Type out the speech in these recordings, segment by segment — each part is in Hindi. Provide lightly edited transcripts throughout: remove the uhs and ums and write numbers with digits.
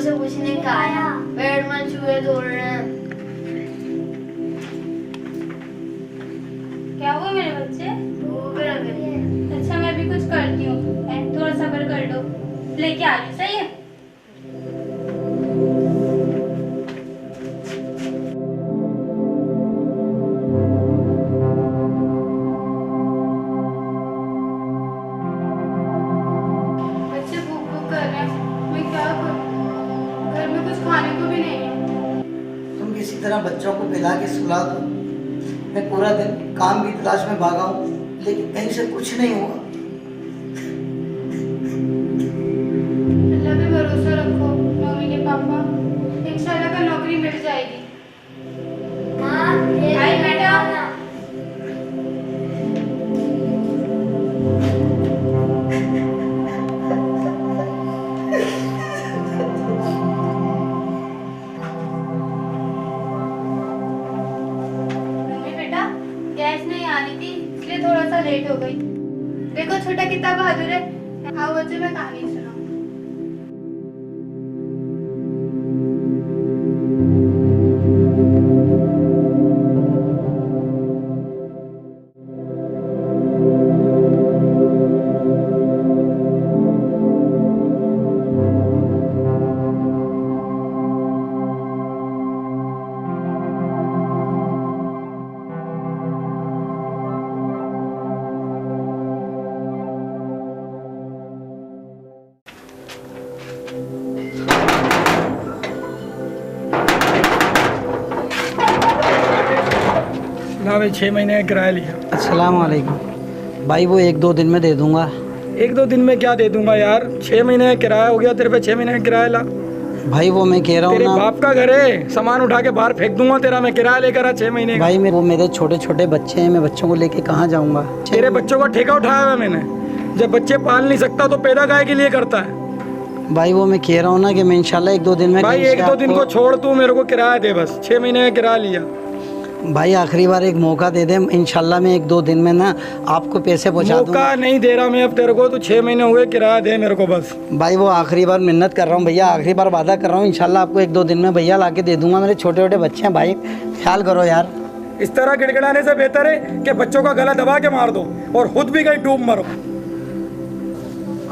से कुछ नहीं खाया, पेट में चूहे दौड़ रहे हैं। क्या हुआ मेरे बच्चे? भूख लग रही है। अच्छा मैं भी कुछ करती हूँ, थोड़ा सब्र कर लो, लेके आ रही हूँ, सही है? बच्चे भूख भूख कर रहे हैं, मैं क्या करूँ? घर में कुछ खाने को भी नहीं है। तुम किसी तरह बच्चों को पिला के सुला दो। मैं पूरा दिन काम की तलाश में भागा हूँ, लेकिन कहीं से कुछ नहीं हुआ। अल्लाह पे भरोसा रखो मम्मी के पापा, इंशाल्लाह का नौकरी मिल जाएगी। माँ, ये आई बेटा। मम्मी बेटा, गैस नहीं आ रही थी इसलिए थोड़ा सा लेट हो गई। देखो छोटा कितना बहादुर है। आओ बच्चे मैं कहानी सुनाऊं। ना भाई 6 महीने का किराया लिया। अस्सलाम वालेकुम भाई, वो 1-2 दिन में दे दूंगा। 1-2 दिन में क्या दे दूंगा यार, 6 महीने का किराया हो गया तेरे पे, 6 महीने का किराया ला। भाई वो मैं कह रहा हूँ तेरे ना बाप का घर है, सामान उठा के बाहर फेंक दूंगा तेरा, मैं किराया लेकर आ 6 महीने का। भाई, वो मेरे छोटे छोटे बच्चे हैं, मैं बच्चों को लेके कहाँ जाऊँगा? तेरे बच्चों का ठेका उठाया हुआ है मैंने। जब बच्चे पाल नहीं सकता तो पैदा काहे के लिए करता है? भाई वो मैं कह रहा हूँ ना कि मैं इंशाल्लाह 1-2 दिन में भाई कहीं से 1-2 दिन को आपको- छोड़, तू मेरे को किराया दे बस, 6 महीने का किराया लिया। भाई आखिरी बार एक मौका दे दे, इंशाल्लाह मैं 1-2 दिन में ना आपको पैसे पहुँचा दूँगा। मौका नहीं दे रहा मैं अब तेरे को, तो 6 महीने हो गए, किराया दे मेरे को बस। भाई वो आखिरी बार मिन्नत कर रहा हूँ भैया, आखिरी बार वादा कर रहा हूँ, इंशाल्लाह आपको 1-2 दिन में भैया ला के दे दूंगा। मेरे छोटे छोटे बच्चे हैं भाई, ख्याल करो यार। इस तरह गिड़गिड़ाने से बेहतर है कि बच्चों का गला दबा के मार दो और खुद भी कहीं डूब मरो।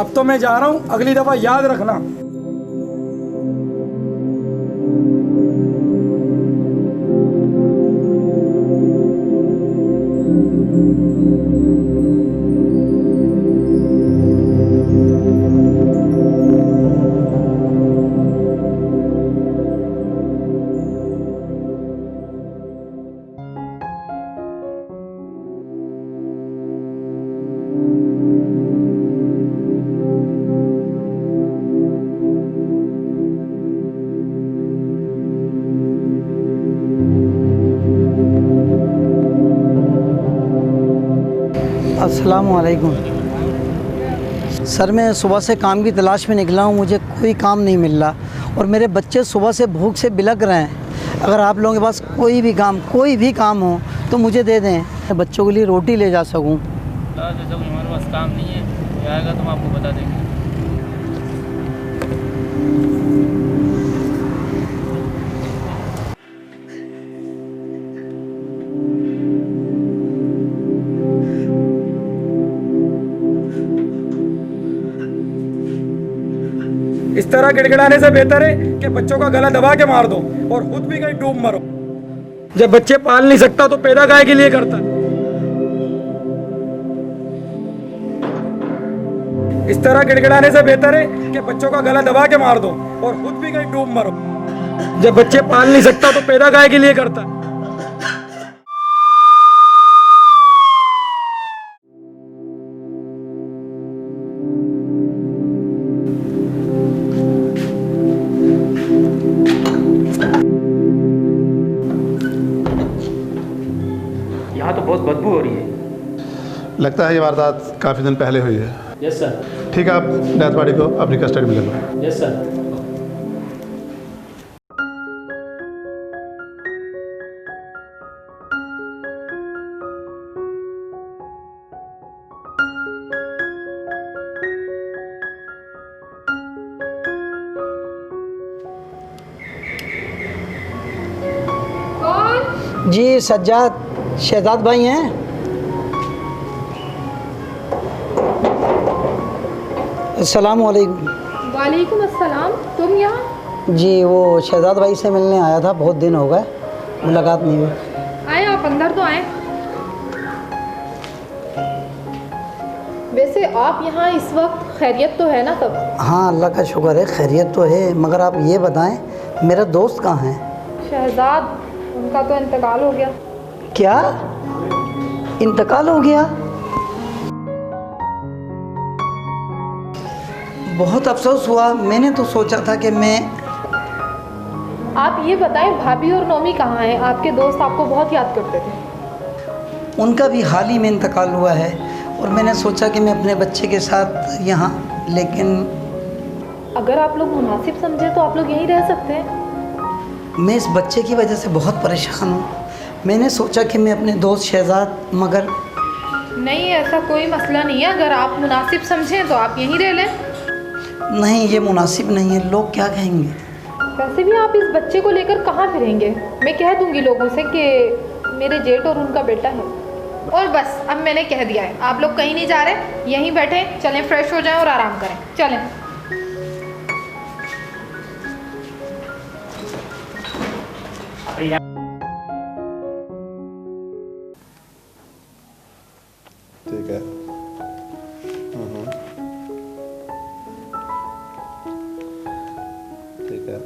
अब तो मैं जा रहा हूँ, अगली दफा याद रखना। अस्सलाम वालेकुम सर, मैं सुबह से काम की तलाश में निकला हूँ, मुझे कोई काम नहीं मिल रहा और मेरे बच्चे सुबह से भूख से बिलक रहे हैं। अगर आप लोगों के पास कोई भी काम हो तो मुझे दे दें, मैं बच्चों के लिए रोटी ले जा सकूँ। जब हमारे पास काम नहीं है, ये आएगा तो हम आपको बता देंगे। इस तरह गिड़गिड़ाने से बेहतर है कि बच्चों का गला दबा के मार दो और खुद भी कहीं डूब मरो। जब बच्चे पाल नहीं सकता तो पैदा काहे के लिए करता है? इस तरह गिड़गिड़ाने से बेहतर है कि बच्चों का गला दबा के मार दो और खुद भी कहीं डूब मरो। जब बच्चे पाल नहीं सकता तो पैदा काहे के लिए करता है? यहाँ तो बहुत बदबू हो रही है। लगता है ये वारदात काफ़ी दिन पहले हुई है। Yes sir. ठीक है, आप डेथ बॉडी को अपनी कस्टडी में ले लो। Yes sir. जी सज्जाद शहजाद भाई हैं? अस्सलाम वालेकुम। वालेकुम अस्सलाम। तुम यहाँ? जी वो शहजाद भाई से मिलने आया था, बहुत दिन हो गए मुलाकात नहीं हुई। आए आप अंदर तो आए। वैसे आप यहाँ इस वक्त खैरियत तो है ना तब? हाँ अल्लाह का शुक्र है, खैरियत तो है, मगर आप ये बताएं मेरा दोस्त कहाँ है? शहजाद, उनका तो इंतकाल हो गया। क्या इंतकाल हो गया? बहुत अफसोस हुआ, मैंने तो सोचा था कि मैं। आप ये बताएं भाभी और नोमी कहाँ हैं? आपके दोस्त आपको बहुत याद करते थे। उनका भी हाल ही में इंतकाल हुआ है और मैंने सोचा कि मैं अपने बच्चे के साथ यहाँ, लेकिन अगर आप लोग मुनासिब समझे तो आप लोग यहीं रह सकते हैं। मैं इस बच्चे की वजह से बहुत परेशान हूँ। मैंने सोचा कि मैं अपने दोस्त शहजाद, मगर नहीं, ऐसा कोई मसला नहीं है। अगर आप मुनासिब समझें तो आप यहीं रह लें। नहीं ये मुनासिब नहीं है, लोग क्या कहेंगे? वैसे भी आप इस बच्चे को लेकर कहाँ फिरेंगे? मैं कह दूंगी लोगों से कि मेरे जेठ और उनका बेटा है। और बस अब मैंने कह दिया है, आप लोग कहीं नहीं जा रहे, यहीं बैठे। चलें फ्रेश हो जाएं और आराम करें। चलें। ठीक है। ठीक है,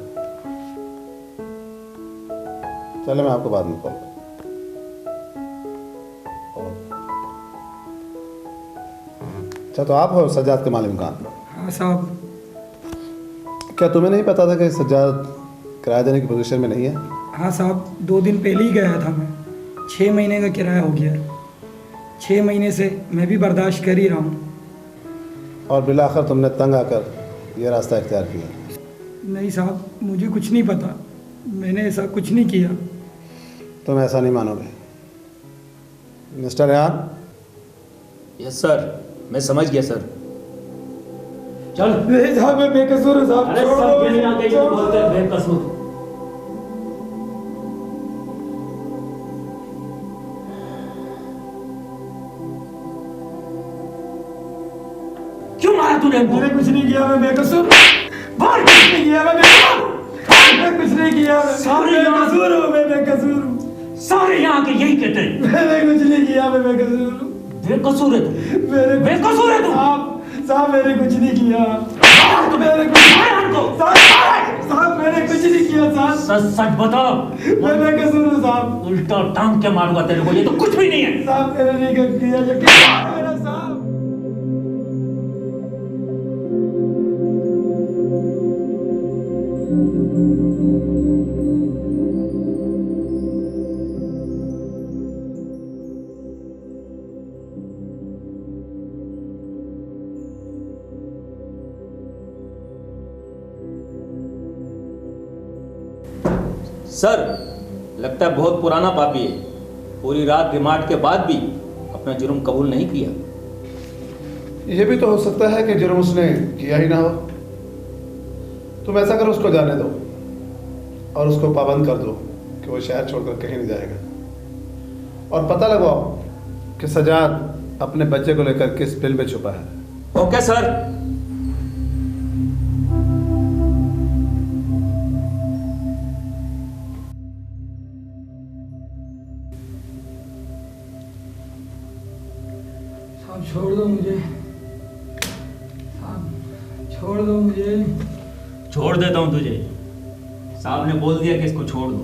चलो मैं आपको बाद में कॉल करूँ। अच्छा तो आप हो सज्जाद के मालिक मकान? हाँ साहब। क्या तुम्हें नहीं पता था कि सज्जाद किराया देने की पोजीशन में नहीं है? हाँ साहब, 2 दिन पहले ही गया था मैं। 6 महीने का किराया हो गया। 6 महीने से मैं भी बर्दाश्त कर ही रहा हूँ। और बिलाखिर तुमने तंग आकर यह रास्ता इख्तियार किया? नहीं साहब, मुझे कुछ नहीं पता, मैंने ऐसा कुछ नहीं किया। तुम ऐसा नहीं मानोगे मिस्टर रेहान। यस सर, मैं समझ गया सर। चल। नहीं साहब, मैं बेकसूर हूँ साहब। अरे सब ये ना कहीं बोलते हैं बेकसूर। क्यों मारा तूने हमको? मैंने कुछ नहीं किया, मैं बेकसूर। बोल। कुछ नहीं किया मैं कुछ नहीं किया। सारे मैं बेकसूर हूँ, मैं बेकसूर हूँ। सारे यहाँ के यही कहते हैं। मैंने कुछ नहीं किया, मैं बेकसूर हूँ। बेकसूर है तू। बेकसूर है तू। साहब मैंने कुछ नहीं किया। मैंने कुछ नहीं किया साहब। सच बता। मैं बेकसूर हूँ साहब। उल्टा टांग के मारूंगा तेरे को, ये तो कुछ भी नहीं है। साहब मैंने नहीं किया, लेकिन मेरा साहब। सर लगता है बहुत पुराना पापी है, पूरी रात रिमांड के बाद भी अपना जुर्म कबूल नहीं किया। यह भी तो हो सकता है कि जुर्म उसने किया ही ना हो। तुम ऐसा करो, उसको जाने दो और उसको पाबंद कर दो कि वो शहर छोड़कर कहीं नहीं जाएगा। और पता लगाओ कि सज्जाद अपने बच्चे को लेकर किस बिल में छुपा है। Okay sir. साहब छोड़ दो मुझे, साहब छोड़ दो मुझे। छोड़ देता हूँ तुझे, साहब ने बोल दिया कि इसको छोड़ दो।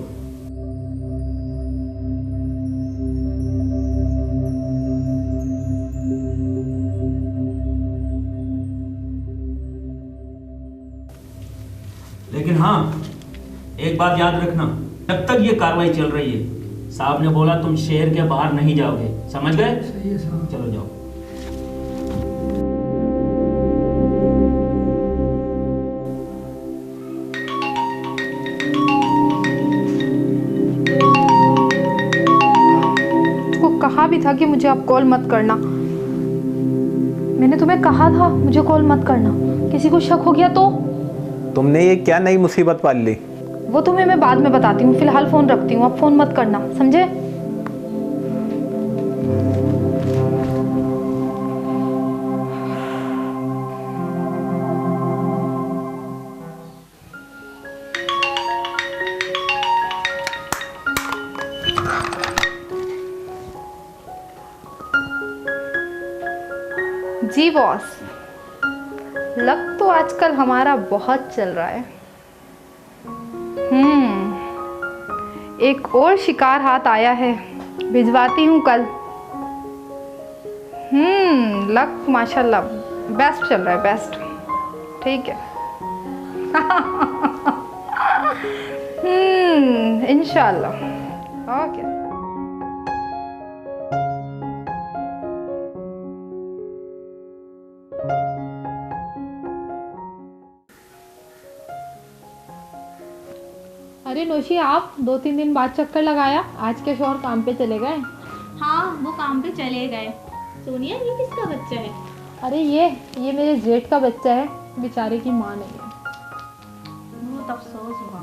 लेकिन हाँ, एक बात याद रखना, जब तक ये कार्रवाई चल रही है, साहब ने बोला तुम शहर के बाहर नहीं जाओगे, समझ गए? सही है साहब। चलो जाओ। कहा भी था कि मुझे आप कॉल मत करना। मैंने तुम्हें कहा था मुझे कॉल मत करना। किसी को शक हो गया तो? तुमने ये क्या नई मुसीबत पाल ली? वो तुम्हें मैं बाद में बताती हूँ, फिलहाल फ़ोन रखती हूँ, अब फ़ोन मत करना, समझे? जी बॉस, लक तो आजकल हमारा बहुत चल रहा है। एक और शिकार हाथ आया है, भिजवाती हूँ कल। लक माशाल्लाह बेस्ट चल रहा है, बेस्ट। ठीक है। इंशाल्लाह। ओके। अरे नोशी, आप 2-3 दिन बाद चक्कर लगाया, आज के शौहर काम पे चले गए? हाँ, वो काम पे चले गए। सोनिया, ये किसका बच्चा है? अरे ये मेरे जेठ का बच्चा है, बेचारे की माँ नहीं है। बहुत अफसोस हुआ।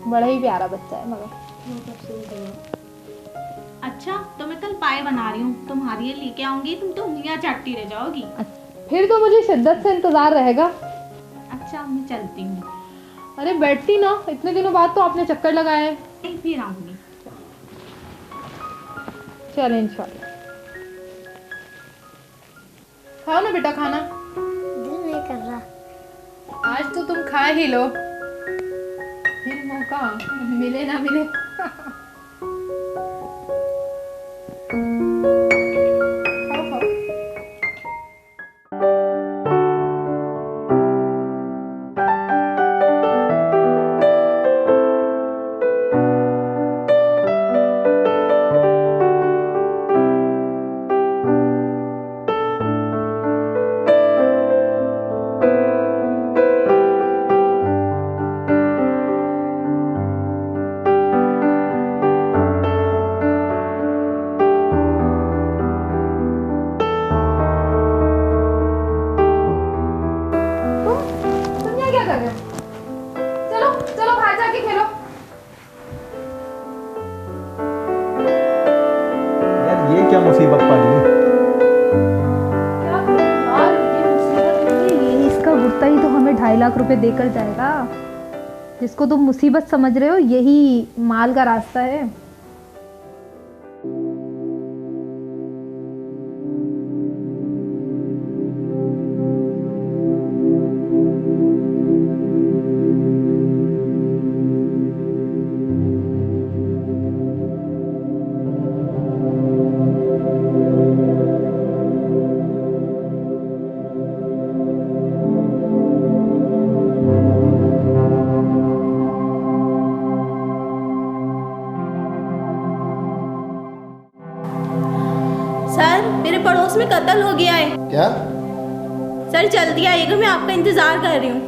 बड़ा ही प्यारा बच्चा है मगर। बहुत अफसोस हुआ। अच्छा, तो मैं कल पाए बना रही हूँ, तुम्हारे लिए लेके आऊंगी, तुम तो उंगलियां चाटती रह जाओगी। फिर तो मुझे शिद्दत से इंतजार रहेगा। अच्छा, मैं चलती हूँ। अरे बैठती ना, इतने दिनों बाद तो आपने चक्कर लगाया है। नहीं, फिर आऊंगी। चले इंशाल्लाह। खाओ ना बेटा खाना। दिल नहीं कर रहा। आज तो तुम खा ही लो, फिर मौका मिले ना मिले। खाओ खाओ। तुम यहाँ क्या कर रहे हो? चलो चलो बाहर जाके खेलो। यार ये क्या मुसीबत पा ली? क्या करूं यार, ये मुसीबत नहीं है, ये इसका गुर्ता ही तो हमें 2.5 लाख रुपए देकर जाएगा। जिसको तुम मुसीबत समझ रहे हो, यही माल का रास्ता है। सर, मेरे पड़ोस में कत्ल हो गया है। क्या? सर जल्दी आइएगा, मैं आपका इंतजार कर रही हूँ।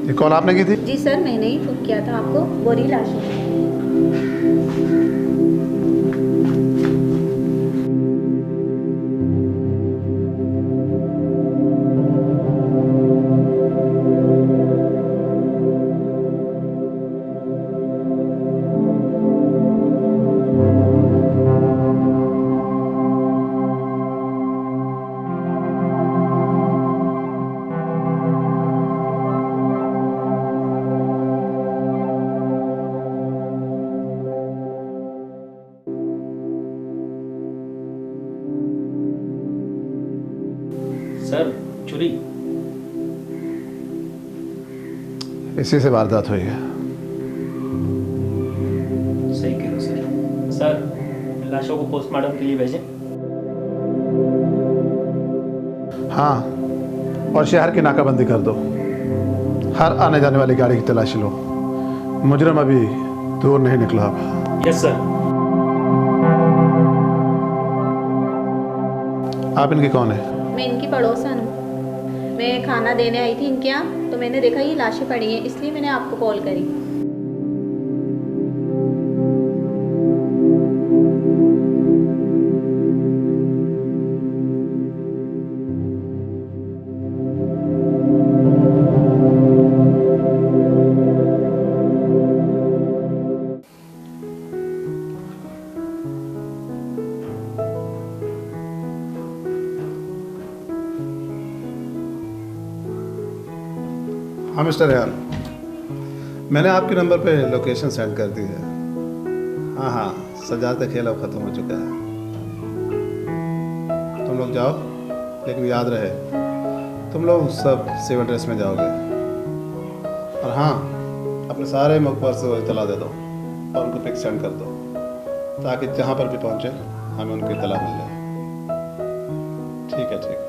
ये कॉल आपने की थी? जी सर, मैंने ही फोन किया था आपको। बोरी लाशें। सर, चोरी। इसी से वारदात हुई है। सही कह रहे हो सर। सर, लाशों को पोस्टमार्टम के लिए भेजें। हाँ, और शहर की नाकाबंदी कर दो। हर आने जाने वाली गाड़ी की तलाशी लो। मुजरिम अभी दूर नहीं निकला अब। Yes sir. आप इनकी कौन है? मैं इनकी पड़ोसन हूँ। मैं खाना देने आई थी इनके यहाँ, तो मैंने देखा ये लाशें पड़ी हैं, इसलिए मैंने आपको कॉल करी। हाँ मिस्टर रेहान, मैंने आपके नंबर पे लोकेशन सेंड कर दी है। हाँ हाँ, सजाद का खेल अब ख़त्म हो चुका है। तुम लोग जाओ, लेकिन याद रहे तुम लोग सब सिविल ड्रेस में जाओगे। और हाँ, अपने सारे मुखबर से इतला दे दो और उनको पिक सेंड कर दो, ताकि जहाँ पर भी पहुँचे हमें उनकी इतला मिल जाए। ठीक है, ठीक है।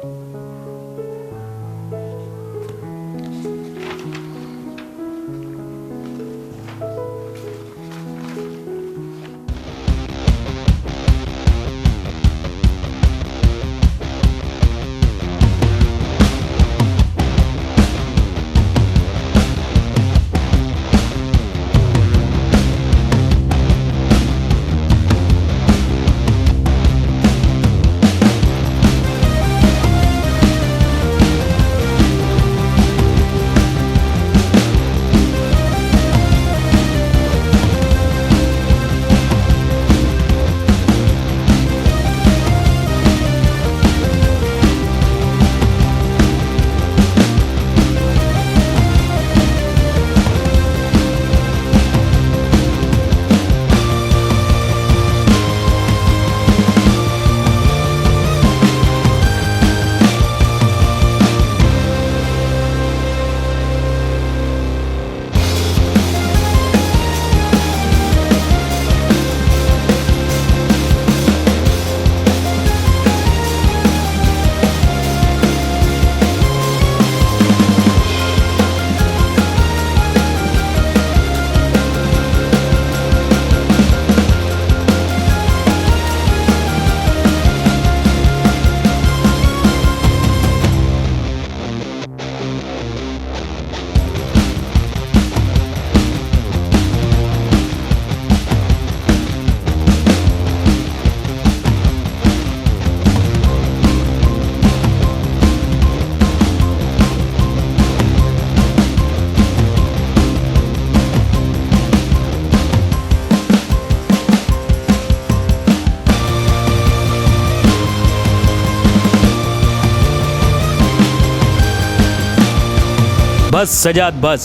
बस सजाद बस,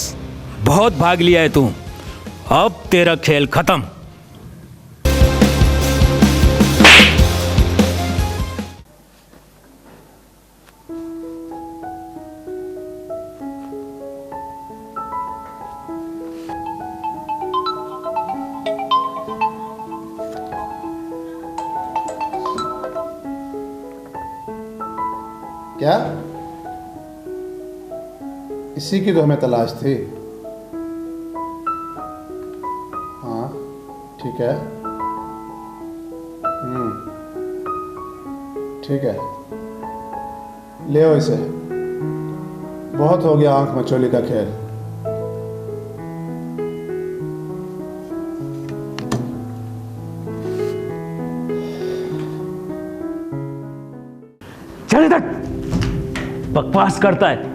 बहुत भाग लिया है तू, अब तेरा खेल खत्म। क्या? इसी की तो हमें तलाश थी। हाँ ठीक है, ठीक है, ले आओ इसे। बहुत हो गया आंख मचोली का खेल। चले तक बकवास करता है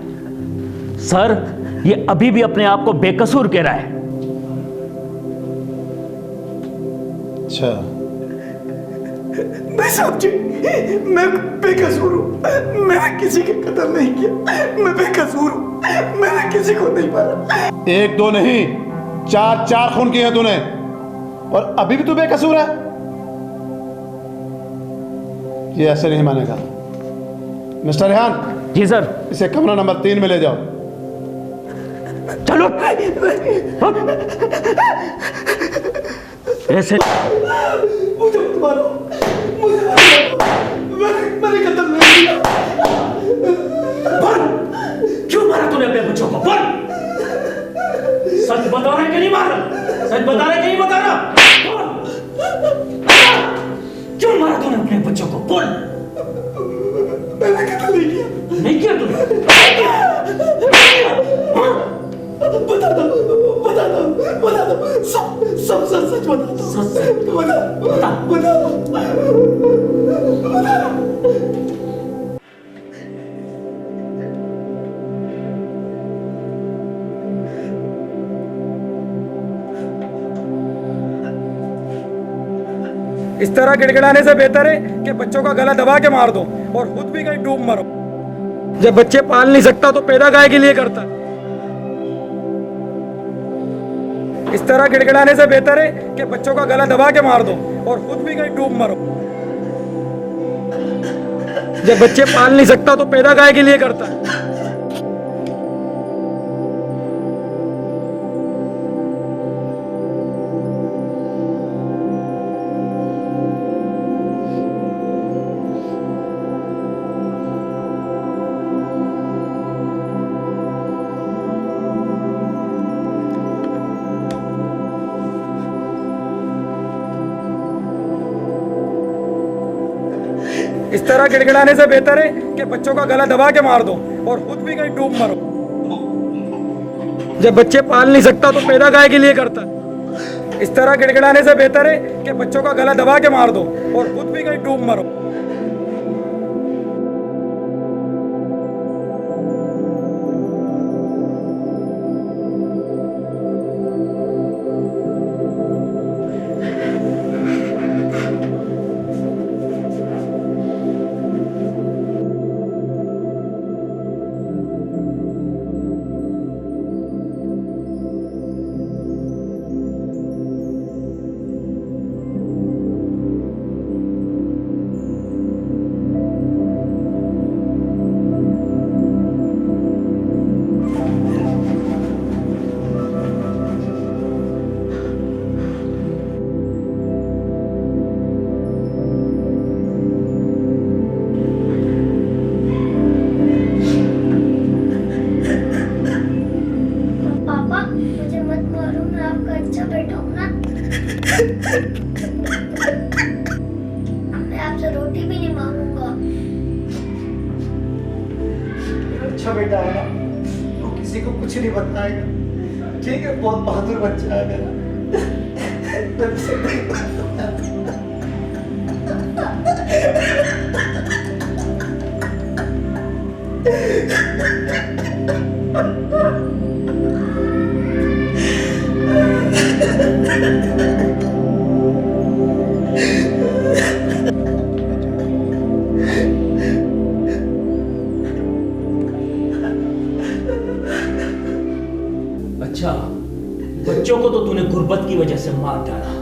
सर, ये अभी भी अपने आप को बेकसूर कह रहा है। अच्छा, नहीं साहब जी, मैं बेकसूर हूँ। मैंने किसी के कत्ल नहीं किया, मैं बेकसूर हूँ। मैंने किसी को नहीं मारा। एक दो नहीं, चार चार खून किए हैं तूने, और अभी भी तू बेकसूर है। ये ऐसे नहीं मानेगा। मिस्टर रेहान। जी सर। इसे कमरा नंबर 3 में ले जाओ। चलो। ऐसे मुझे मत मारो, मुझे मैंने कत्ल नहीं किया। बोल, क्यों मारा तूने अपने बच्चों को? बोल, सच बता रहा है कि नहीं मारा? सच बता रहा है कि नहीं बता रहा? बोल, क्यों मारा तूने अपने बच्चों को? बोल। मैंने कत्ल नहीं किया। नहीं किया तूने? बता दो, बता दो, बता दो, सब सच बता दो। सच बता, बता इस तरह गिड़गिड़ाने से बेहतर है कि बच्चों का गला दबा के मार दो और खुद भी कहीं डूब मरो। जब बच्चे पाल नहीं सकता तो पैदा गाय के लिए करता है। इस तरह गिड़गिड़ाने से बेहतर है कि बच्चों का गला दबा के मार दो और खुद भी कहीं डूब मरो। जब बच्चे पाल नहीं सकता तो पैदा गाय के लिए करता है। इस तरह गिड़गिड़ाने से बेहतर है कि बच्चों का गला दबा के मार दो और खुद भी कहीं डूब मरो। जब बच्चे पाल नहीं सकता तो पैदा गाय के लिए करता है। इस तरह गिड़गिड़ाने से बेहतर है कि बच्चों का गला दबा के मार दो और खुद भी कहीं डूब मरो। पापा मुझे मत मारो, मैं आपका अच्छा बेटा हूँ ना। मैं आपसे रोटी भी नहीं मांगूंगा। अच्छा बेटा है ना, वो किसी को कुछ नहीं बताएगा। ठीक है, बहुत बहादुर बच्चा है मेरा। अच्छा, बच्चों को तो तूने गुर्बत की वजह से मार डाला,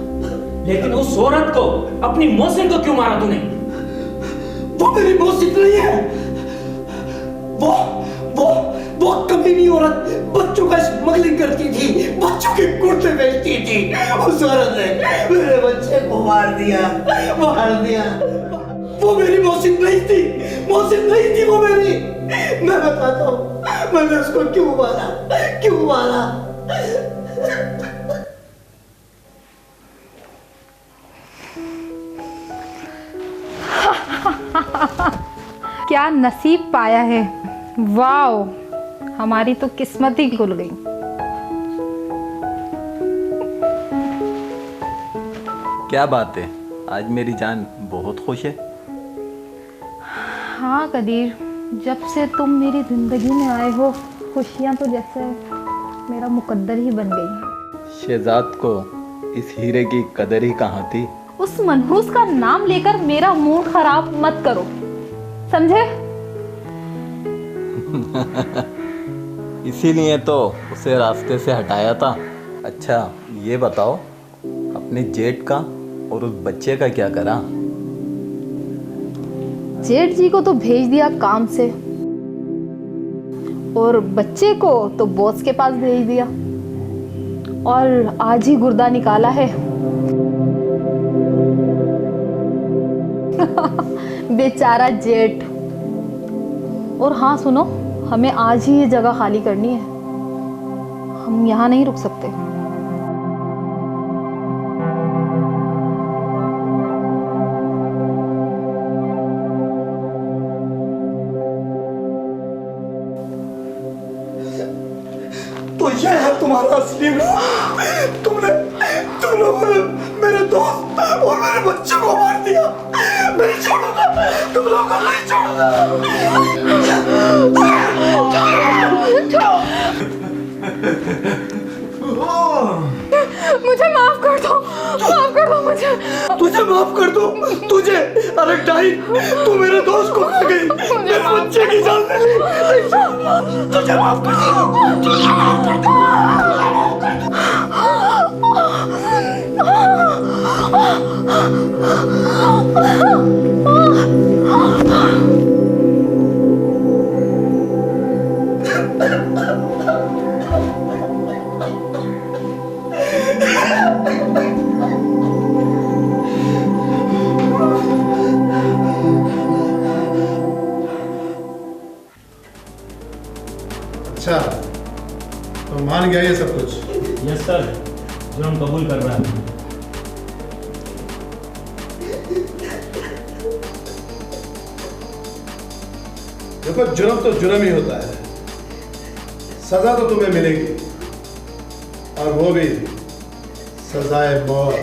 लेकिन उस औरत को, अपनी मौसिन को क्यों मारा तूने? वो मेरी मौसिन नहीं है। वो कभी भी औरत बच्चों का स्मगलिंग करती थी, बच्चों के कुर्ते बेचती थी। उस औरत ने मेरे बच्चे को मार दिया। वो मेरी मौसिन नहीं थी वो मेरी। मैं बताता हूँ मैंने उसको क्यों मारा। क्या नसीब पाया है। वाओ, हमारी तो किस्मत ही खुल गई। क्या बात है, आज मेरी जान बहुत खुश है। हाँ कदीर, जब से तुम मेरी जिंदगी में आए हो, खुशियाँ तो जैसे मेरा मुकद्दर ही बन गई। शहजाद को इस हीरे की कदर ही कहाँ थी। उस मनहूस का नाम लेकर मेरा मूड खराब मत करो, समझे? इसीलिए तो उसे रास्ते से हटाया था। अच्छा ये बताओ, अपने जेठ का और उस बच्चे का क्या करा? जेठ जी को तो भेज दिया काम से, और बच्चे को तो बॉस के पास भेज दिया, और आज ही गुर्दा निकाला है। बेचारा जेठ। और हाँ सुनो, हमें आज ही ये जगह खाली करनी है, हम यहाँ नहीं रुक सकते। तो ये है तुम्हारा असली रूप। तुम लोगों ने मेरे दोस्त और मेरे बच्चों को मार दिया। नहीं छोड़ूंगा, तुम लोगों को नहीं मुझे माफ कर दो मुझे। तुझे माफ कर दो तुझे? अरे डाइन, तू मेरे दोस्त को खा गई, मेरे बच्चे की जान ले ली। तुझे माफ कर दो। अच्छा, तो मान गया ये सब कुछ? यस सर, जुर्म कबूल कर रहा है। देखो, जुर्म तो जुर्म ही होता है, सजा तो तुम्हें मिलेगी, और वो भी सजाए मौत।